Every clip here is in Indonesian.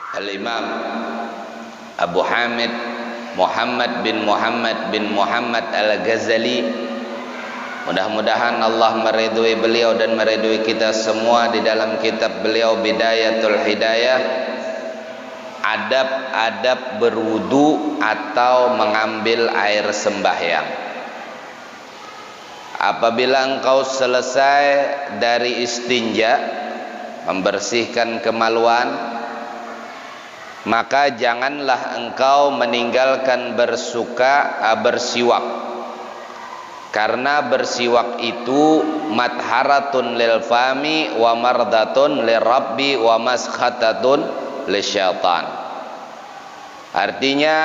Al-Imam Abu Hamid Muhammad bin Muhammad Al-Ghazali, mudah-mudahan Allah meridhoi beliau dan meridhoi kita semua, di dalam kitab beliau Bidayatul Hidayah, adab-adab berwudu atau mengambil air sembahyang. Apabila engkau selesai dari istinja, membersihkan kemaluan, maka janganlah engkau meninggalkan bersiwak, karena bersiwak itu matharatun lil fami wa mardatun lirabbi wa maskhatatun lisyaitan. Artinya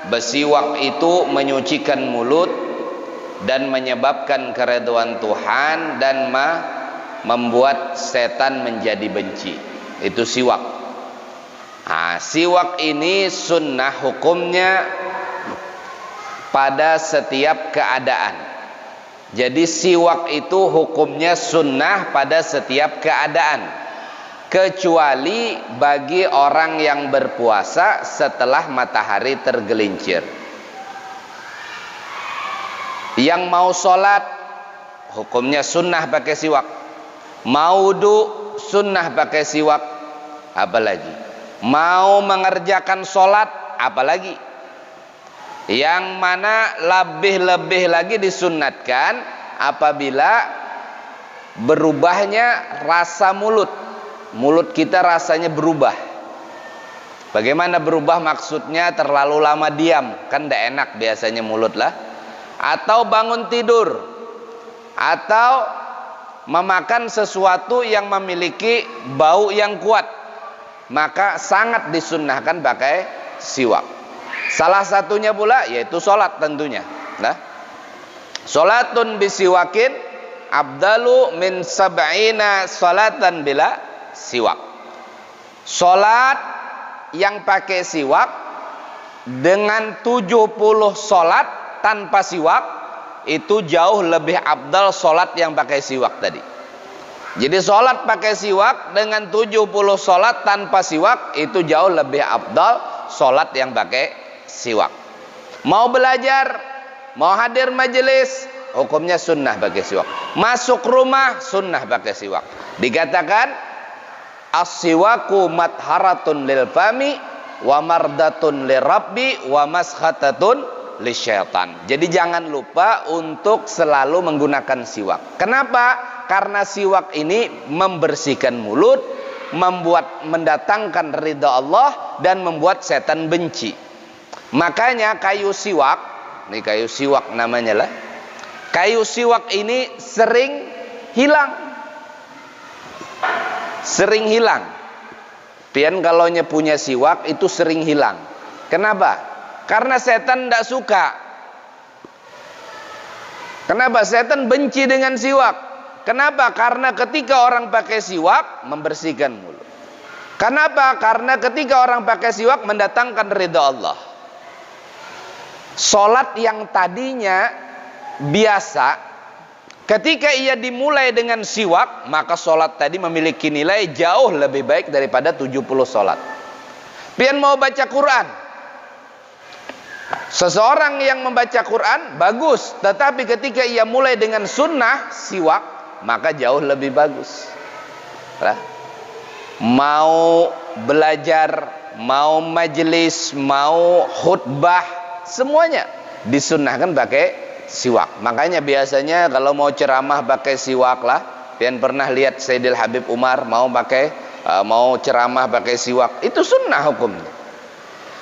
bersiwak itu menyucikan mulut dan menyebabkan keridhaan Tuhan dan membuat setan menjadi benci. Itu siwak. Nah, siwak ini sunnah hukumnya pada setiap keadaan. Jadi siwak itu hukumnya sunnah pada setiap keadaan, kecuali bagi orang yang berpuasa setelah matahari tergelincir. Yang mau sholat hukumnya sunnah pakai siwak, mau wudu sunnah pakai siwak, apalagi mau mengerjakan sholat, apalagi yang mana lebih-lebih lagi disunnatkan apabila berubahnya rasa mulut kita rasanya berubah. Bagaimana berubah maksudnya? Terlalu lama diam, kan tidak enak biasanya mulut lah, atau bangun tidur, atau memakan sesuatu yang memiliki bau yang kuat, maka sangat disunnahkan pakai siwak. Salah satunya pula yaitu sholat tentunya. Nah, sholatun bisiwakin abdalu min sab'ina sholatan bila siwak. Sholat yang pakai siwak dengan 70 sholat tanpa siwak itu jauh lebih abdal sholat yang pakai siwak tadi. Jadi sholat pakai siwak dengan 70 sholat tanpa siwak itu jauh lebih abdal sholat yang pakai siwak. Mau belajar, mau hadir majelis, hukumnya sunnah pakai siwak. Masuk rumah sunnah pakai siwak. Dikatakan as-siwaku matharatun lil fami wa mardatun lirabbi wa maskhatatun lisyaitan. Jadi jangan lupa untuk selalu menggunakan siwak. Kenapa? Karena siwak ini membersihkan mulut, mendatangkan ridha Allah dan membuat setan benci. Makanya kayu siwak, ini kayu siwak namanya lah. Kayu siwak ini sering hilang. Sering hilang. Pian kalau punya siwak itu sering hilang. Kenapa? Karena setan tidak suka. Kenapa? Setan benci dengan siwak. Kenapa? Karena ketika orang pakai siwak membersihkan mulut. Kenapa? Karena ketika orang pakai siwak mendatangkan ridha Allah. Salat yang tadinya biasa, ketika ia dimulai dengan siwak, maka salat tadi memiliki nilai jauh lebih baik daripada 70 salat. Pian mau baca Quran, seseorang yang membaca Quran bagus, tetapi ketika ia mulai dengan sunnah siwak, maka jauh lebih bagus. Mau belajar, mau majelis, mau khutbah, semuanya disunnahkan pakai siwak. Makanya biasanya kalau mau ceramah pakai siwak lah. Pian pernah lihat Sayyidil Habib Umar mau ceramah pakai siwak, itu sunnah hukumnya.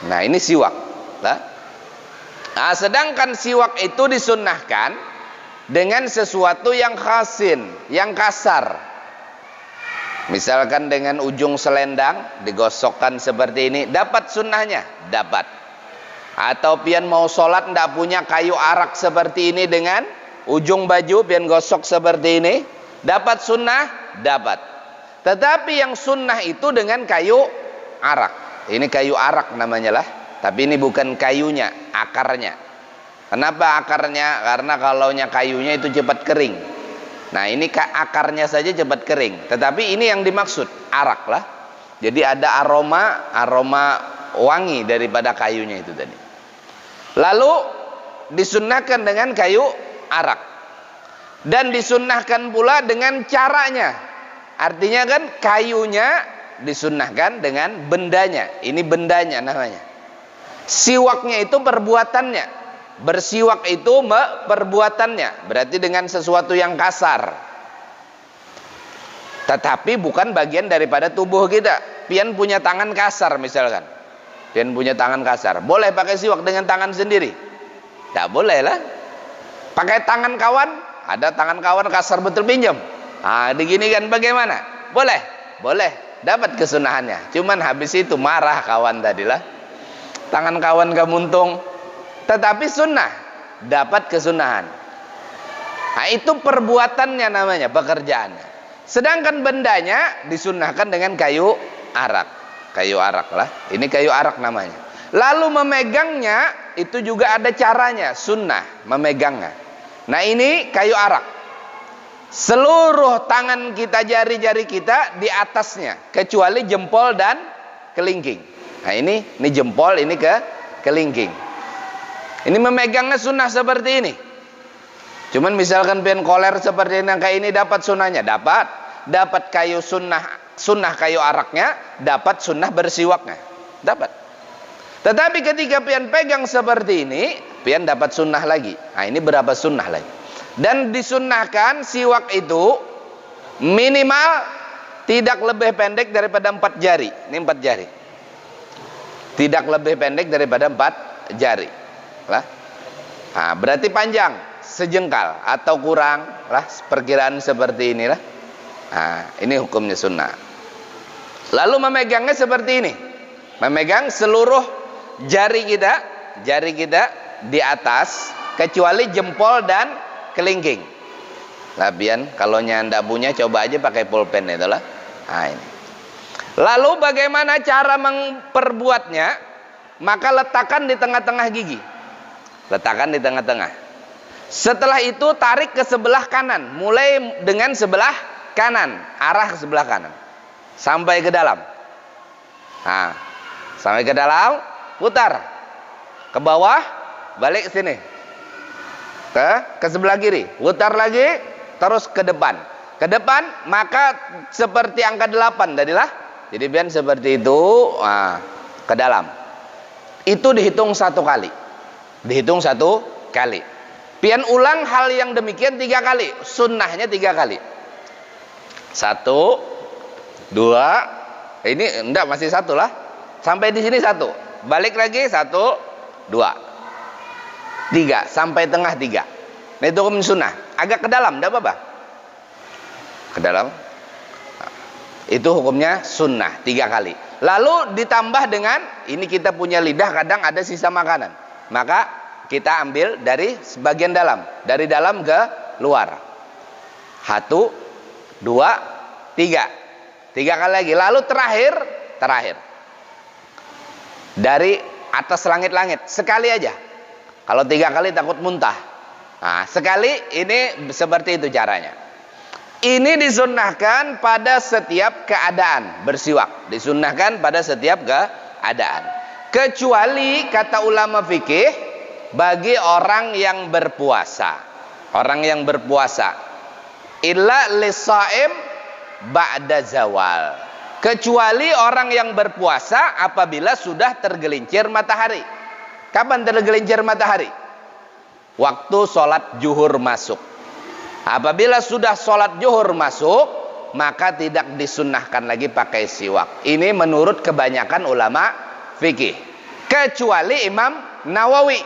Nah, ini siwak lah. Nah, sedangkan siwak itu disunnahkan dengan sesuatu yang khasin, yang kasar. Misalkan dengan ujung selendang digosokkan seperti ini, dapat sunnahnya? Dapat. Atau pian mau sholat tidak punya kayu arak seperti ini, dengan ujung baju pian gosok seperti ini, dapat sunnah? Dapat. Tetapi yang sunnah itu dengan kayu arak. Ini kayu arak namanya lah. Tapi ini bukan kayunya, akarnya. Kenapa akarnya? Karena kalau kayunya itu cepat kering. Nah, ini akarnya saja cepat kering. Tetapi ini yang dimaksud arak lah. Jadi ada aroma wangi daripada kayunya itu tadi. Lalu disunnahkan dengan kayu arak. Dan disunnahkan pula dengan caranya. Artinya kan kayunya disunnahkan dengan bendanya. Ini bendanya namanya. Siwaknya itu perbuatannya. Bersiwak itu perbuatannya. Berarti dengan sesuatu yang kasar. Tetapi bukan bagian daripada tubuh kita. Pian punya tangan kasar misalkan. Pian punya tangan kasar. Boleh pakai siwak dengan tangan sendiri? Tidak boleh lah. Pakai tangan kawan? Ada tangan kawan kasar betul, pinjam. Diginikan bagaimana? Boleh? Boleh. Dapat kesunahannya. Cuman habis itu marah kawan tadilah. Tangan kawan kemuntung. Tetapi sunnah. Dapat kesunahan. Itu perbuatannya namanya, pekerjaannya. Sedangkan bendanya disunnahkan dengan kayu arak. Kayu arak lah. Ini kayu arak namanya. Lalu memegangnya itu juga ada caranya, sunnah memegangnya. Nah ini kayu arak. Seluruh tangan kita, jari-jari kita di atasnya, kecuali jempol dan kelingking. Nah ini jempol, ini kelingking. Ini memegangnya sunnah seperti ini. Cuman misalkan pian koler seperti ini, kayak ini dapat sunnahnya, dapat kayu sunnah kayu araknya, dapat sunnah bersiwaknya, dapat. Tetapi ketika pian pegang seperti ini, pian dapat sunnah lagi. Nah ini berapa sunnah lagi? Dan disunnahkan siwak itu minimal tidak lebih pendek daripada 4 jari. Ini 4 jari. Tidak lebih pendek daripada 4 jari. Lah. Nah, berarti panjang sejengkal atau kurang lah, perkiraan seperti inilah. Nah, ini hukumnya sunnah. Lalu memegangnya seperti ini. Memegang seluruh jari kita di atas kecuali jempol dan kelingking. Labian kalau anda punya coba aja pakai pulpen itulah. Nah, ini. Lalu bagaimana cara memperbuatnya? Maka letakkan di tengah-tengah gigi. Letakkan di tengah-tengah. Setelah itu tarik ke sebelah kanan, mulai dengan sebelah kanan, arah ke sebelah kanan sampai ke dalam. Nah, sampai ke dalam, putar ke bawah, balik ke sini. Ke sebelah kiri, putar lagi, terus ke depan. Ke depan, maka seperti angka 8 tadilah. Jadi biar seperti itu, ke dalam. Itu dihitung 1 kali. Dihitung 1 kali. Pian ulang hal yang demikian 3 kali. Sunnahnya 3 kali. 1, 2. Ini enggak, masih 1 lah. Sampai di sini 1. Balik lagi 1, 2. 3 sampai tengah 3. Nah itu hukum sunnah. Agak ke dalam, enggak apa-apa. Ke dalam. Itu hukumnya sunnah 3 kali. Lalu ditambah dengan ini, kita punya lidah kadang ada sisa makanan. Maka kita ambil dari sebagian dalam, dari dalam ke luar. 1, 2, 3. 3 kali lagi. Lalu terakhir dari atas langit-langit sekali aja. Kalau 3 kali takut muntah. Nah, sekali ini seperti itu caranya. Ini disunnahkan pada setiap keadaan bersiwak. Disunnahkan pada setiap keadaan. Kecuali kata ulama fikih bagi orang yang berpuasa. Orang yang berpuasa. Illa lisaim ba'da zawal. Kecuali orang yang berpuasa apabila sudah tergelincir matahari. Kapan tergelincir matahari? Waktu sholat zuhur masuk. Apabila sudah sholat zuhur masuk, maka tidak disunnahkan lagi pakai siwak. Ini menurut kebanyakan ulama fikih. Kecuali Imam Nawawi.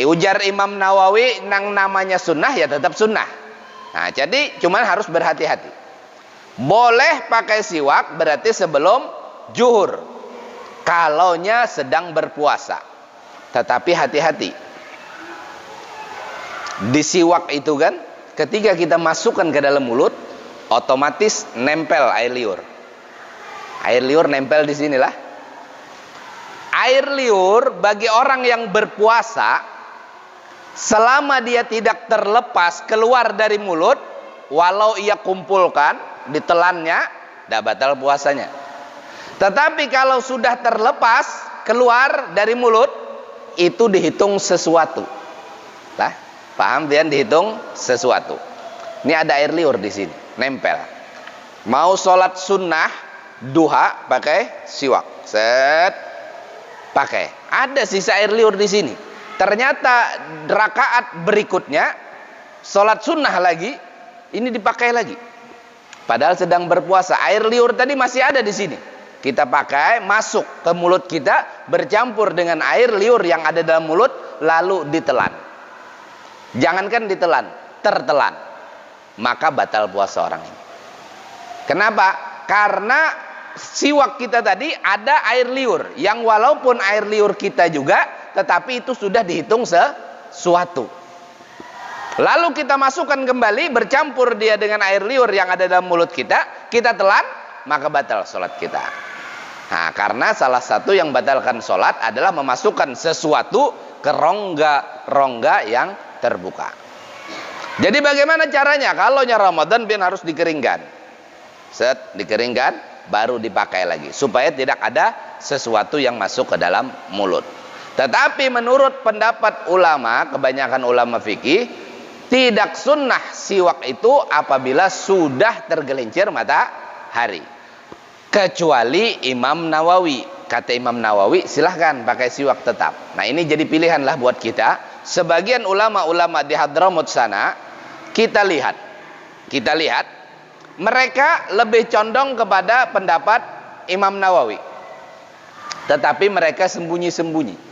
Ujar Imam Nawawi, nang namanya sunnah ya tetap sunnah. Nah, jadi cuman harus berhati-hati. Boleh pakai siwak berarti sebelum zuhur. Kalaunya sedang berpuasa. Tetapi hati-hati. Di siwak itu kan, ketika kita masukkan ke dalam mulut, otomatis nempel air liur. Air liur nempel di sinilah. Air liur bagi orang yang berpuasa, selama dia tidak terlepas keluar dari mulut, walau ia kumpulkan, ditelannya, tidak batal puasanya. Tetapi kalau sudah terlepas keluar dari mulut, itu dihitung sesuatu. Lah, paham dia? Dihitung sesuatu. Ini ada air liur di sini, nempel. Mau sholat sunnah duha pakai siwak, set, pakai. Ada sisa air liur di sini. Ternyata rakaat berikutnya sholat sunnah lagi, ini dipakai lagi. Padahal sedang berpuasa, air liur tadi masih ada di sini. Kita pakai, masuk ke mulut kita, bercampur dengan air liur yang ada dalam mulut, lalu ditelan. Jangankan ditelan, tertelan, maka batal puasa orang ini. Kenapa? Karena siwak kita tadi ada air liur, yang walaupun air liur kita juga, tetapi itu sudah dihitung sesuatu. Lalu kita masukkan kembali, bercampur dia dengan air liur yang ada dalam mulut kita, kita telan, maka batal sholat kita. Nah, karena salah satu yang batalkan sholat adalah memasukkan sesuatu ke rongga yang terbuka. Jadi bagaimana caranya? Kalau Ramadan bin harus dikeringkan, set, dikeringkan, baru dipakai lagi, supaya tidak ada sesuatu yang masuk ke dalam mulut. Tetapi menurut pendapat ulama, kebanyakan ulama fikih, tidak sunnah siwak itu apabila sudah tergelincir matahari. Kecuali Imam Nawawi. Kata Imam Nawawi, silahkan pakai siwak tetap. Nah, ini jadi pilihanlah buat kita. Sebagian ulama-ulama di Hadramut sana, kita lihat mereka lebih condong kepada pendapat Imam Nawawi. Tetapi mereka sembunyi-sembunyi.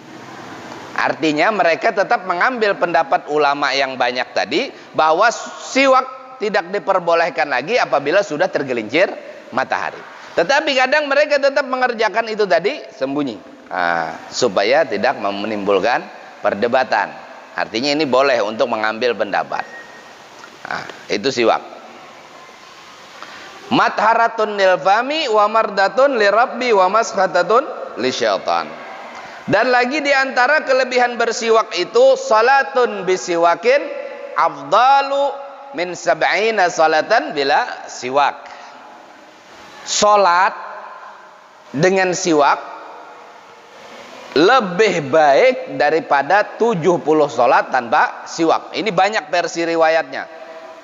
Artinya mereka tetap mengambil pendapat ulama yang banyak tadi, bahwa siwak tidak diperbolehkan lagi apabila sudah tergelincir matahari. Tetapi kadang mereka tetap mengerjakan itu tadi sembunyi, supaya tidak menimbulkan perdebatan. Artinya ini boleh untuk mengambil pendapat. Itu siwak. Matharatun lil fami wa mardatun li rabbi wa maskhatatun li syaitan. Dan lagi diantara kelebihan bersiwak itu, salatun bisiwakin afdalu min sab'ina salatan bila siwak. Salat dengan siwak lebih baik daripada 70 salat tanpa siwak. Ini banyak versi riwayatnya.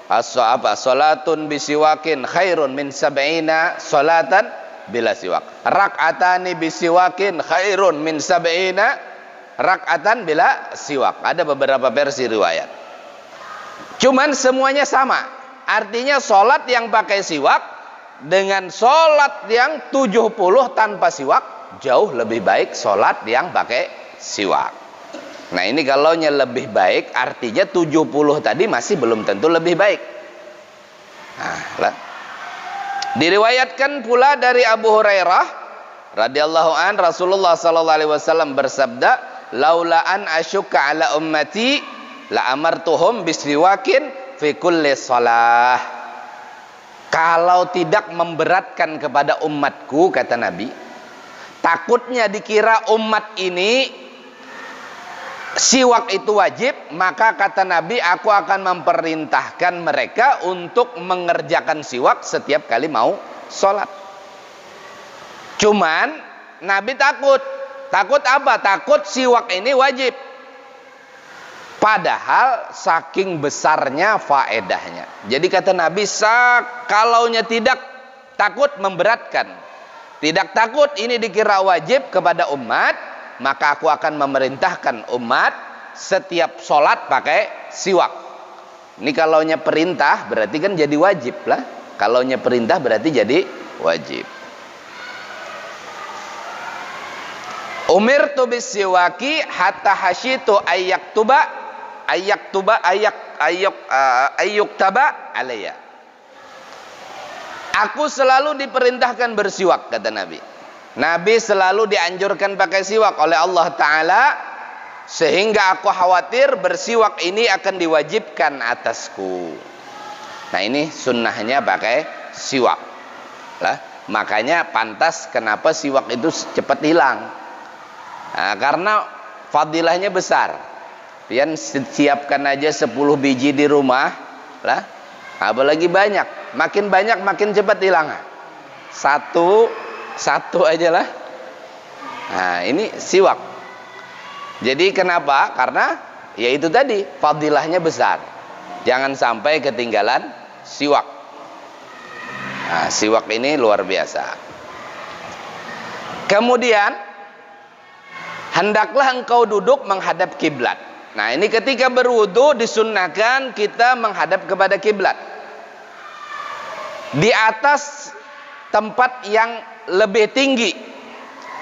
Salatun bisiwakin khairun min sab'ina salatan bila siwak. Rak'atani bisiwakin khairun min sab'ina rak'atan bila siwak. Ada beberapa versi riwayat. Cuman semuanya sama. Artinya salat yang pakai siwak dengan sholat yang 70 tanpa siwak jauh lebih baik sholat yang pakai siwak. Nah, ini kalaunya lebih baik, artinya 70 tadi masih belum tentu lebih baik. Nah, diriwayatkan pula dari Abu Hurairah radhiyallahu an, Rasulullah sallallahu alaihi wasallam bersabda, laula an asyukka ala ummati la amartuhum bisiwakin fi kulli shalah. Kalau tidak memberatkan kepada umatku, kata Nabi, takutnya dikira umat ini siwak itu wajib, maka kata Nabi, aku akan memerintahkan mereka untuk mengerjakan siwak setiap kali mau sholat. Cuman Nabi takut apa? Takut siwak ini wajib. Padahal saking besarnya faedahnya. Jadi kata Nabi, kalaunya tidak takut memberatkan, tidak takut ini dikira wajib kepada umat, maka aku akan memerintahkan umat setiap sholat pakai siwak. Ini kalaunya perintah berarti kan jadi wajib lah. Kalaunya perintah berarti jadi wajib. Umirtu bisiwaki hatta hasyitu ayyuktaba alayya. Aku selalu diperintahkan bersiwak, kata Nabi. Nabi selalu dianjurkan pakai siwak oleh Allah Ta'ala, sehingga aku khawatir bersiwak ini akan diwajibkan atasku. Nah, ini sunnahnya pakai siwak lah. Makanya pantas kenapa siwak itu cepat hilang. Nah, karena fadilahnya besar. Pian siapkan aja 10 biji di rumah lah, apalagi banyak, makin cepat hilang. Satu Satu aja lah. Nah, ini siwak. Jadi kenapa? Karena ya itu tadi, fadilahnya besar. Jangan sampai ketinggalan siwak. Nah, siwak ini luar biasa. Kemudian hendaklah engkau duduk menghadap kiblat. Nah, ini ketika berwudu disunnahkan kita menghadap kepada kiblat. Di atas tempat yang lebih tinggi.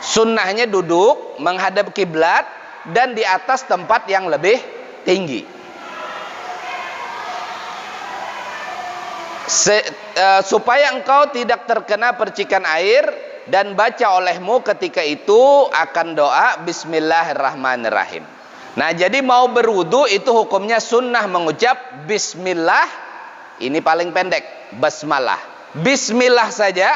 Sunnahnya duduk menghadap kiblat dan di atas tempat yang lebih tinggi. Supaya engkau tidak terkena percikan air dan baca olehmu ketika itu akan doa Bismillahirrahmanirrahim. Nah, jadi mau berwudu itu hukumnya sunnah mengucap Bismillah. Ini paling pendek, basmalah. Bismillah saja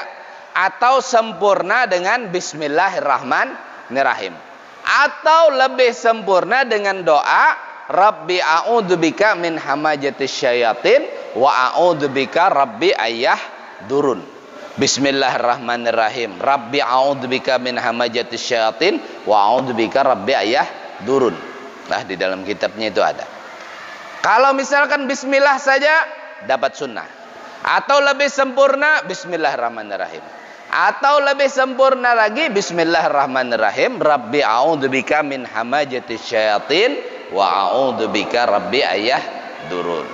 atau sempurna dengan Bismillahirrahmanirrahim. Atau lebih sempurna dengan doa Rabbi a'udzubika min hamajatis syayatin wa a'udzubika Rabbi ayyah durun. Bismillahirrahmanirrahim. Rabbi a'udzubika min hamajatis syayatin wa a'udzubika Rabbi ayyah durun. Nah, di dalam kitabnya itu ada. Kalau misalkan bismillah saja dapat sunnah. Atau lebih sempurna Bismillahirrahmanirrahim. Atau lebih sempurna lagi Bismillahirrahmanirrahim. Rabbi a'udzubika min hamajatis syayatin wa a'udzubika Rabbi ayyah durun.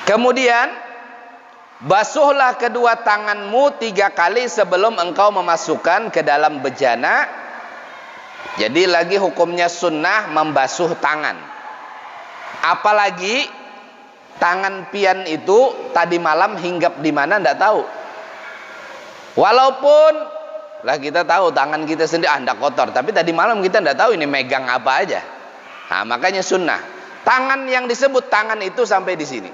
Kemudian basuhlah kedua tanganmu 3 kali sebelum engkau memasukkan ke dalam bejana. Jadi lagi hukumnya sunnah membasuh tangan. Apalagi tangan pian itu tadi malam hinggap di mana enggak tahu. Walaupun lah kita tahu tangan kita sendiri enggak kotor, tapi tadi malam kita enggak tahu ini megang apa aja. Nah, makanya sunnah. Tangan yang disebut tangan itu sampai di sini.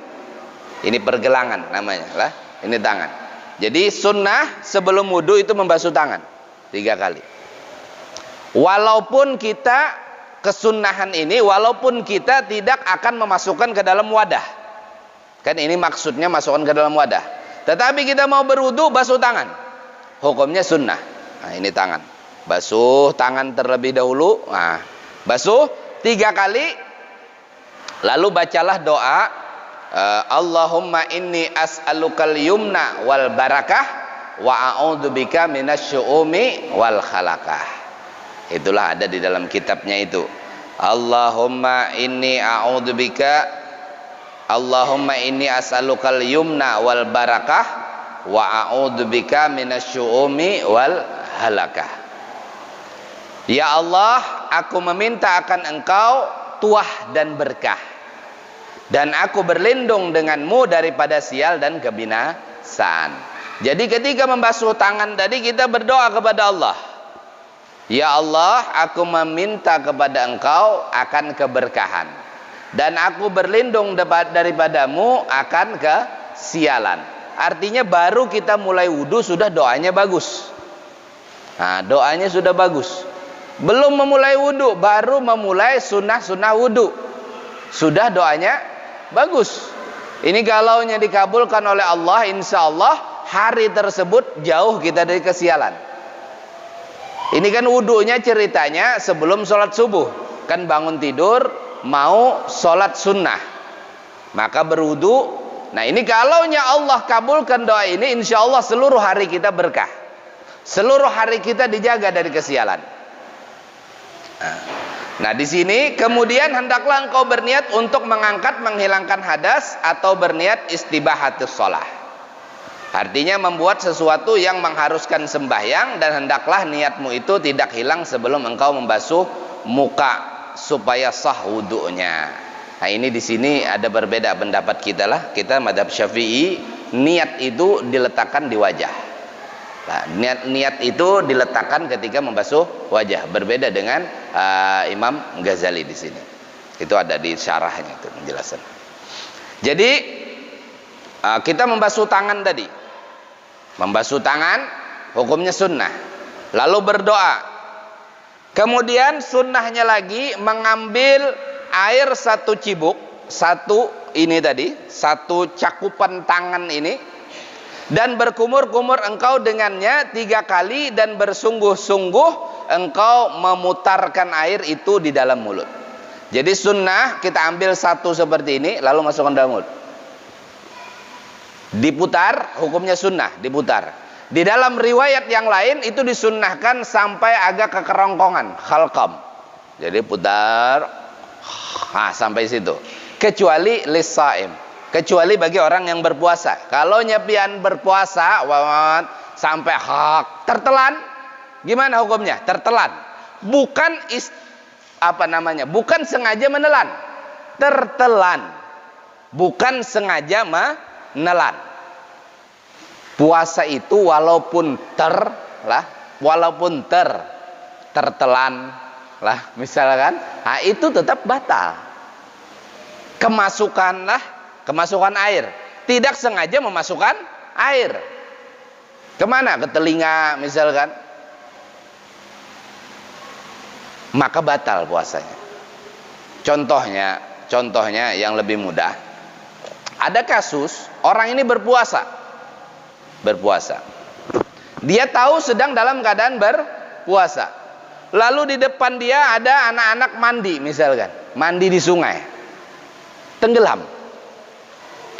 Ini pergelangan namanya lah. Ini tangan. Jadi sunnah sebelum wudu itu membasuh tangan 3 kali. Walaupun kita kesunnahan ini, walaupun kita tidak akan memasukkan ke dalam wadah. Kan ini maksudnya masukkan ke dalam wadah. Tetapi kita mau berwudu basuh tangan. Hukumnya sunnah. Nah, ini tangan. Basuh tangan terlebih dahulu. Nah, basuh 3 kali. Lalu bacalah doa Allahumma inni as'alukal yumna wal barakah wa a'udzubika minasyu'umi wal khalaqah. Itulah ada di dalam kitabnya itu. Allahumma inni as'alukal yumna wal barakah wa a'udzubika minasyu'umi wal halakah. Ya Allah, aku meminta akan Engkau tuah dan berkah, dan aku berlindung denganmu daripada sial dan kebinasaan. Jadi ketika membasuh tangan tadi kita berdoa kepada Allah. Ya Allah, aku meminta kepada Engkau akan keberkahan, dan aku berlindung daripadamu akan kesialan. Artinya baru kita mulai wudu sudah doanya bagus. Nah, doanya sudah bagus. Belum memulai wudu, baru memulai sunnah-sunnah wudu, sudah doanya bagus. Ini kalaunya dikabulkan oleh Allah, insya Allah hari tersebut jauh kita dari kesialan. Ini kan wudunya ceritanya sebelum sholat subuh. Kan bangun tidur mau sholat sunnah, maka berwudu. Nah, ini kalaunya Allah kabulkan doa ini, insya Allah seluruh hari kita berkah, seluruh hari kita dijaga dari kesialan. Nah, di sini kemudian hendaklah engkau berniat untuk mengangkat, menghilangkan hadas, atau berniat istibahatus shalah. Artinya membuat sesuatu yang mengharuskan sembahyang, dan hendaklah niatmu itu tidak hilang sebelum engkau membasuh muka supaya sah wudunya. Nah, ini di sini ada berbeda pendapat kita lah. Kita mazhab Syafi'i, niat itu diletakkan di wajah. Nah, niat itu diletakkan ketika membasuh wajah. Berbeda dengan Imam Ghazali di sini. Itu ada di syarahnya itu penjelasan. Jadi kita membasuh tangan tadi. Membasuh tangan hukumnya sunnah. Lalu berdoa. Kemudian sunnahnya lagi mengambil air 1 cibuk, 1 ini tadi, 1 cakupan tangan ini, Dan berkumur-kumur engkau dengannya 3 kali, dan bersungguh-sungguh engkau memutarkan air itu di dalam mulut. Jadi sunnah kita ambil satu seperti ini lalu masukkan dalam mulut. Diputar, hukumnya sunnah, diputar. Di dalam riwayat yang lain itu disunnahkan sampai agak ke kerongkongan, khalqam. Jadi putar sampai situ. Kecuali lisaim, kecuali bagi orang yang berpuasa. Kalau nyepian berpuasa sampai tertelan, gimana hukumnya? Tertelan. Bukan bukan sengaja menelan. Tertelan. Bukan sengaja menelan. Puasa itu walaupun tertelan lah misalkan, itu tetap batal. Kemasukan air, tidak sengaja memasukkan air. Kemana? Ke telinga misalkan, maka batal puasanya. Contohnya yang lebih mudah. Ada kasus orang ini berpuasa. Dia tahu sedang dalam keadaan berpuasa. Lalu di depan dia ada anak-anak mandi misalkan, mandi di sungai, tenggelam.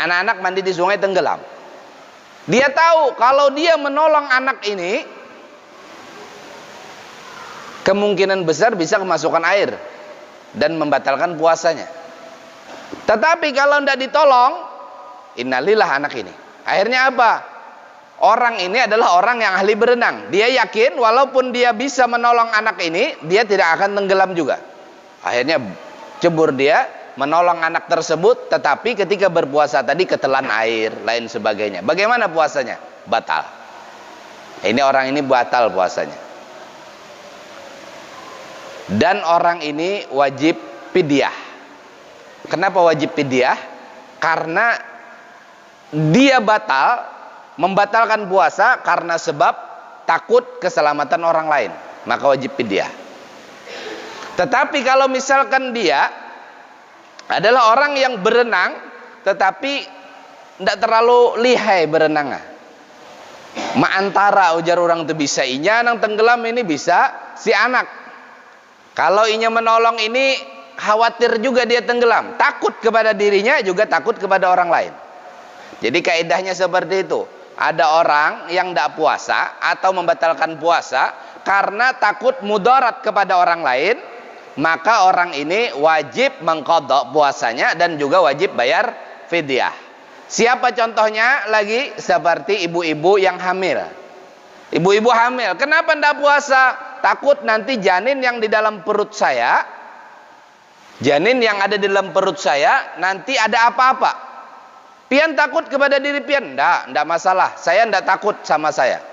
Anak-anak mandi di sungai tenggelam. Dia tahu kalau dia menolong anak ini, kemungkinan besar bisa kemasukan air dan membatalkan puasanya. Tetapi kalau tidak ditolong, innalillah anak ini. Akhirnya apa? Orang ini adalah orang yang ahli berenang. Dia yakin walaupun dia bisa menolong anak ini, dia tidak akan tenggelam juga. Akhirnya cebur dia menolong anak tersebut, tetapi ketika berpuasa tadi ketelan air, lain sebagainya. Bagaimana puasanya? Batal. Ini orang ini batal puasanya. Dan orang ini wajib fidyah. Kenapa wajib fidyah? Karena dia membatalkan puasa karena sebab takut keselamatan orang lain, maka wajib fidyah. Tetapi kalau misalkan dia adalah orang yang berenang tetapi tidak terlalu lihai berenangnya, maantara ujar orang itu bisa inya nang tenggelam, ini bisa si anak. Kalau inya menolong ini khawatir juga dia tenggelam, takut kepada dirinya juga takut kepada orang lain. Jadi kaidahnya seperti itu. Ada orang yang tidak puasa atau membatalkan puasa karena takut mudarat kepada orang lain, maka orang ini wajib mengqadha puasanya dan juga wajib bayar fidyah. Siapa contohnya lagi? Seperti ibu-ibu yang hamil. Ibu-ibu hamil, kenapa tidak puasa? Takut nanti janin yang di dalam perut saya, janin yang ada di dalam perut saya nanti ada apa-apa. Pian takut kepada diri pian? Enggak masalah. Saya enggak takut sama saya.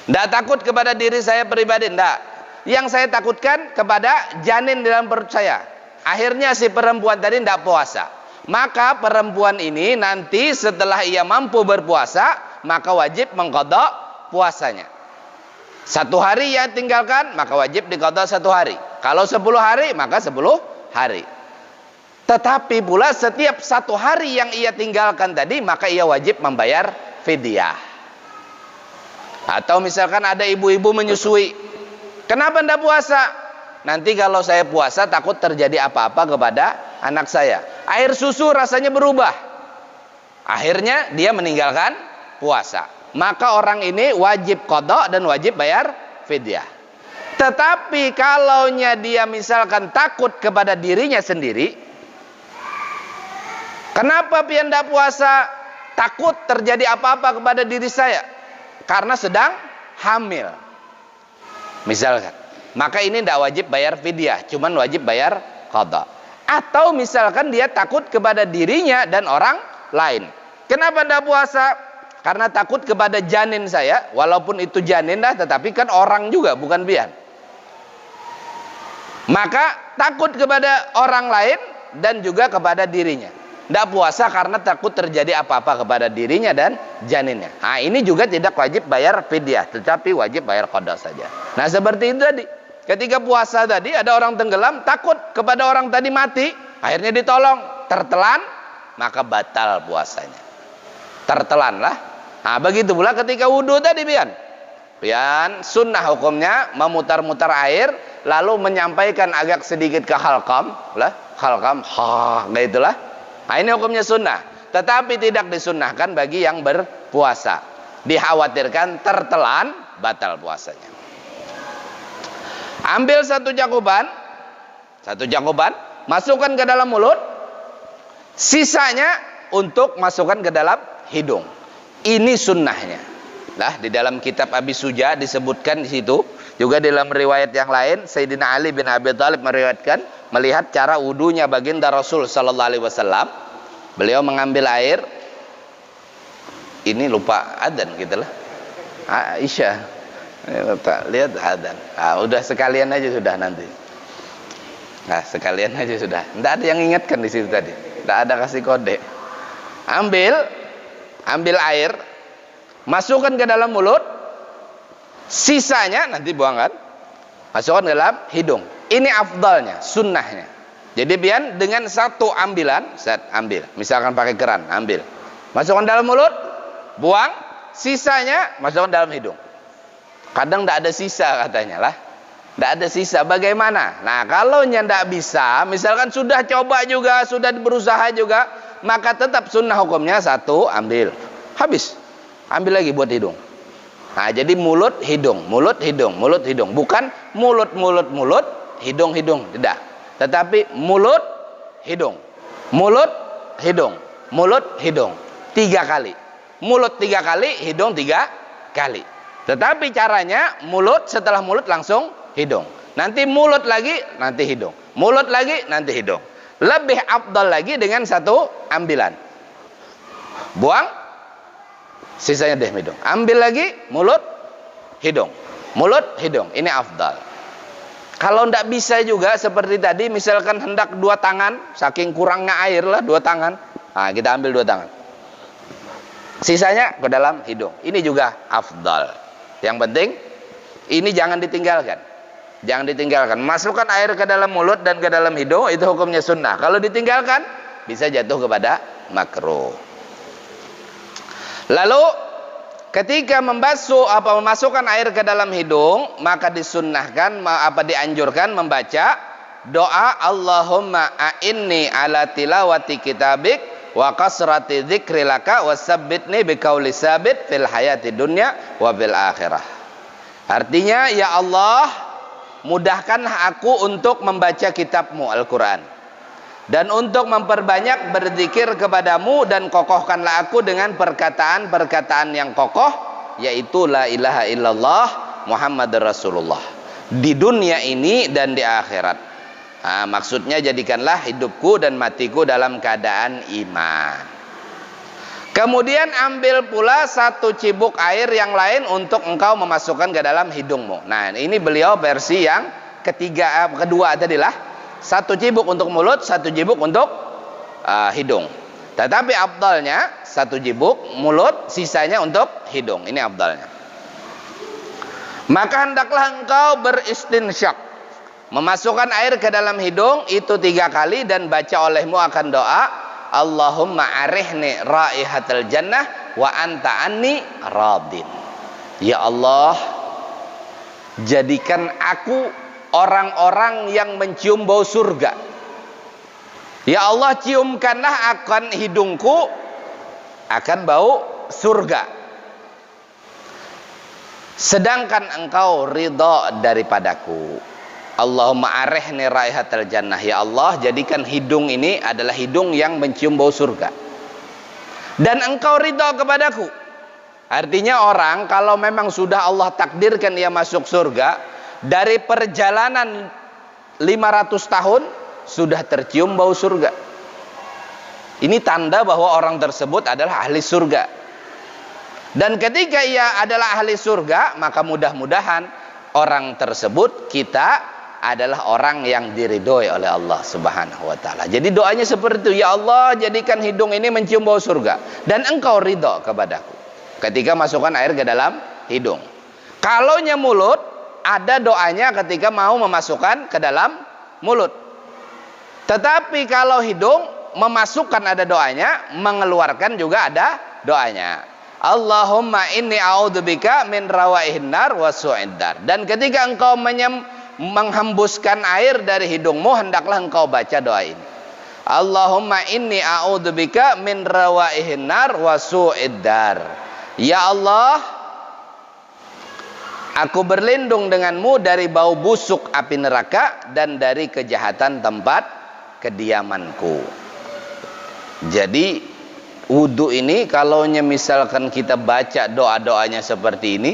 Enggak takut kepada diri saya pribadi, enggak. Yang saya takutkan kepada janin di dalam perut saya. Akhirnya si perempuan tadi enggak puasa. Maka perempuan ini nanti setelah ia mampu berpuasa, maka wajib mengqadha puasanya. 1 hari ia tinggalkan, maka wajib diqadha 1 hari. Kalau 10 hari, maka 10 hari. Tetapi pula setiap 1 hari yang ia tinggalkan tadi, maka ia wajib membayar fidyah. Atau misalkan ada ibu-ibu menyusui, kenapa tidak puasa? Nanti kalau saya puasa takut terjadi apa-apa kepada anak saya. Air susu rasanya berubah. Akhirnya dia meninggalkan puasa. Maka orang ini wajib qadha dan wajib bayar fidyah. Tetapi kalaunya dia misalkan takut kepada dirinya sendiri, kenapa pian tidak puasa? Takut terjadi apa-apa kepada diri saya karena sedang hamil misalkan, maka ini tidak wajib bayar fidyah, cuman wajib bayar qadha. Atau misalkan dia takut kepada dirinya dan orang lain. Kenapa tidak puasa? Karena takut kepada janin saya, walaupun itu janin tetapi kan orang juga, bukan pian. Maka takut kepada orang lain dan juga kepada dirinya. Tidak puasa karena takut terjadi apa-apa kepada dirinya dan janinnya. Nah, ini juga tidak wajib bayar fidyah, tetapi wajib bayar qadha saja. Nah, seperti itu tadi. Ketika puasa tadi ada orang tenggelam, takut kepada orang tadi mati, akhirnya ditolong, tertelan, maka batal puasanya. Tertelanlah, Nah, begitu pula ketika wudhu tadi pian. Pian sunnah hukumnya memutar-mutar air lalu menyampaikan agak sedikit ke halqam, lah, halqam, kayak itulah. Nah, ini hukumnya sunnah. Tetapi tidak disunnahkan bagi yang berpuasa. Dikhawatirkan tertelan, batal puasanya. Ambil satu cakupan, masukkan ke dalam mulut, sisanya untuk masukkan ke dalam hidung. Ini sunnahnya. Nah, di dalam kitab Abi Suja disebutkan di situ, juga dalam riwayat yang lain, Sayyidina Ali bin Abi Thalib meriwayatkan melihat cara wudunya baginda Rasul sallallahu alaihi wasallam. Beliau mengambil air, ini lupa adzan gitulah. Aisyah, lihat adzan. Udah sekalian aja sudah nanti. Nah, sekalian aja sudah. Tidak ada yang ingatkan di situ tadi. Tidak ada kasih kode. Ambil air, masukkan ke dalam mulut, sisanya nanti buangkan, masukkan ke dalam hidung. Ini afdalnya, sunnahnya. Jadi biar dengan satu ambilan, ambil, misalkan pakai keran, ambil, masukkan dalam mulut, buang, sisanya masukkan dalam hidung. Kadang tidak ada sisa katanya lah, tidak ada sisa. Bagaimana? Nah, kalau tidak bisa, misalkan sudah coba juga, sudah berusaha juga, maka tetap sunnah hukumnya satu, ambil, habis, ambil lagi buat hidung. Nah, jadi mulut, hidung, mulut, hidung, mulut, hidung. Bukan mulut, mulut, mulut, hidung, hidung. Tidak. Tetapi mulut, hidung, mulut, hidung, mulut, hidung. 3 kali. Mulut 3 kali, hidung 3 kali. Tetapi caranya mulut, setelah mulut langsung hidung. Nanti mulut lagi, nanti hidung. Mulut lagi, nanti hidung. Lebih afdal lagi dengan satu ambilan. Buang, sisanya deh hidung. Ambil lagi, mulut, hidung. Mulut, hidung. Ini afdal. Kalau tidak bisa juga seperti tadi, misalkan hendak 2 tangan, saking kurangnya air lah 2 tangan. Nah, kita ambil 2 tangan. Sisanya ke dalam hidung. Ini juga afdal. Yang penting, ini jangan ditinggalkan. Jangan ditinggalkan. Masukkan air ke dalam mulut dan ke dalam hidung, itu hukumnya sunnah. Kalau ditinggalkan, bisa jatuh kepada makruh. Lalu ketika memasukkan air ke dalam hidung, maka disunnahkan dianjurkan membaca doa Allahumma a'inni ala tilawati kitabik wa kasrati dzikri laka wasabbitni biqauli sabit fil hayati dunya wa fil akhirah. Artinya, ya Allah, mudahkanlah aku untuk membaca kitabmu Al-Quran, dan untuk memperbanyak berzikir kepadamu, dan kokohkanlah aku dengan perkataan-perkataan yang kokoh, yaitu la ilaha illallah Muhammadur Rasulullah, di dunia ini dan di akhirat. Nah, maksudnya jadikanlah hidupku dan matiku dalam keadaan iman. Kemudian ambil pula 1 cibuk air yang lain untuk engkau memasukkan ke dalam hidungmu. Nah, ini beliau versi yang kedua tadilah. 1 cibuk untuk mulut, 1 cibuk untuk hidung. Tetapi afdalnya 1 cibuk mulut, sisanya untuk hidung. Ini afdalnya. Maka hendaklah engkau beristinsyak, memasukkan air ke dalam hidung itu 3 kali, dan baca olehmu akan doa Allahumma arihni raihatal jannah wa anta anni radin. Ya Allah, jadikan aku orang-orang yang mencium bau surga. Ya Allah, ciumkanlah akan hidungku akan bau surga, sedangkan engkau ridha daripadaku. Allahumma arihni raihatal jannah. Ya Allah, jadikan hidung ini adalah hidung yang mencium bau surga, dan engkau ridha kepadaku. Artinya, orang kalau memang sudah Allah takdirkan ia masuk surga, dari perjalanan 500 tahun sudah tercium bau surga. Ini tanda bahwa orang tersebut adalah ahli surga. Dan ketika ia adalah ahli surga, maka mudah-mudahan orang tersebut kita adalah orang yang diridhoi oleh Allah Subhanahu wa taala. Jadi doanya seperti itu, ya Allah, jadikan hidung ini mencium bau surga, dan engkau ridha kepadaku ketika masukkan air ke dalam hidung. Kalaunya mulut, ada doanya ketika mau memasukkan ke dalam mulut. Tetapi kalau hidung, memasukkan ada doanya, mengeluarkan juga ada doanya. Allahumma inni a'udzubika min rawaihin nar wa su'id dar. Dan ketika engkau menghembuskan air dari hidungmu, hendaklah engkau baca doa ini. Allahumma inni a'udzubika min rawaihin nar wa su'id dar. Ya Allah, aku berlindung denganmu dari bau busuk api neraka dan dari kejahatan tempat kediamanku. Jadi wudu ini kalau misalkan kita baca doa-doanya seperti ini,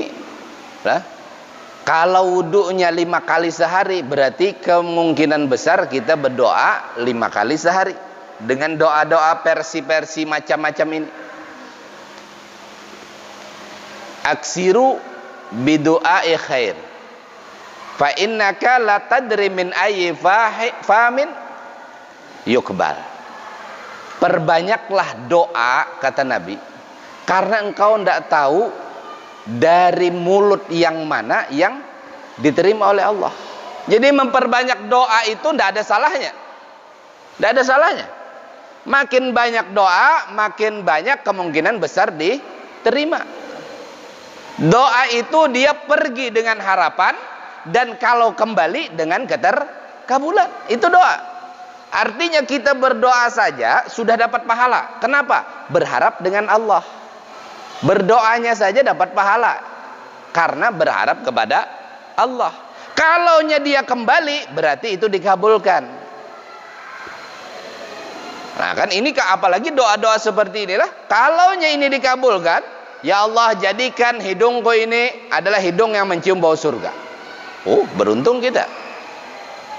kalau wudunya 5 kali sehari, berarti kemungkinan besar kita berdoa 5 kali sehari dengan doa-doa versi-versi macam-macam ini. Aksiru bidu'ai khair fa innaka la tadri min ayyi famin yukbal. Perbanyaklah doa, kata Nabi, karena engkau tidak tahu dari mulut yang mana yang diterima oleh Allah. Jadi memperbanyak doa itu tidak ada salahnya. Tidak ada salahnya. Makin banyak doa, makin banyak kemungkinan besar diterima. Doa itu dia pergi dengan harapan, dan kalau kembali dengan keterkabulan. Itu doa. Artinya kita berdoa saja sudah dapat pahala. Kenapa? Berharap dengan Allah. Berdoanya saja dapat pahala karena berharap kepada Allah. Kalaunya dia kembali, berarti itu dikabulkan. Nah kan ini, apalagi doa-doa seperti inilah, kalaunya ini dikabulkan, ya Allah jadikan hidungku ini adalah hidung yang mencium bau surga. Oh, beruntung kita.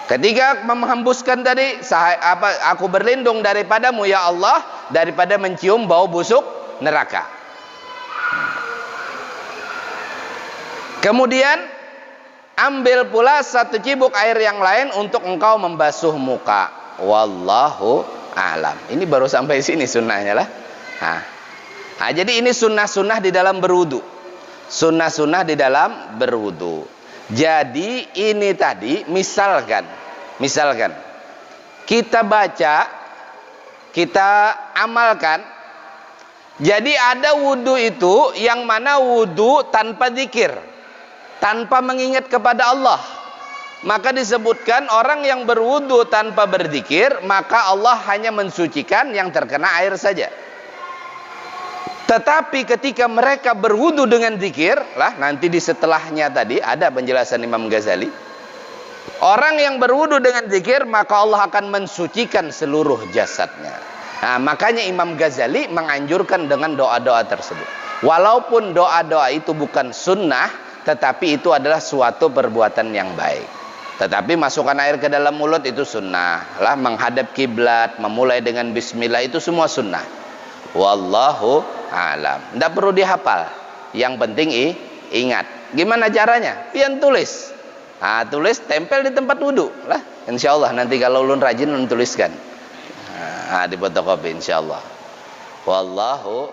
Ketika menghembuskan tadi, aku berlindung daripadamu ya Allah, daripada mencium bau busuk neraka. Kemudian ambil pula 1 cibuk air yang lain untuk engkau membasuh muka. Wallahu a'lam. Ini baru sampai sini sunnahnya lah. Nah, jadi ini sunnah-sunnah di dalam berwudu. Sunnah-sunnah di dalam berwudu. Jadi ini tadi misalkan kita baca, kita amalkan. Jadi ada wudu itu yang mana wudu tanpa zikir, tanpa mengingat kepada Allah. Maka disebutkan orang yang berwudu tanpa berzikir, maka Allah hanya mensucikan yang terkena air saja. Tetapi ketika mereka berwudu dengan zikir, nanti di setelahnya tadi ada penjelasan Imam Ghazali. Orang yang berwudu dengan zikir, maka Allah akan mensucikan seluruh jasadnya. Nah, makanya Imam Ghazali menganjurkan dengan doa-doa tersebut. Walaupun doa-doa itu bukan sunnah, tetapi itu adalah suatu perbuatan yang baik. Tetapi masukkan air ke dalam mulut itu sunnah. Menghadap kiblat, memulai dengan bismillah, itu semua sunnah. Wallahu a'lam. Tidak perlu dihafal. Yang penting ingat. Gimana caranya? Pian tulis. Tulis, tempel di tempat wudu lah. Insyaallah nanti kalau ulun rajin ulun tuliskan. Di fotokopi insyaallah. Wallahu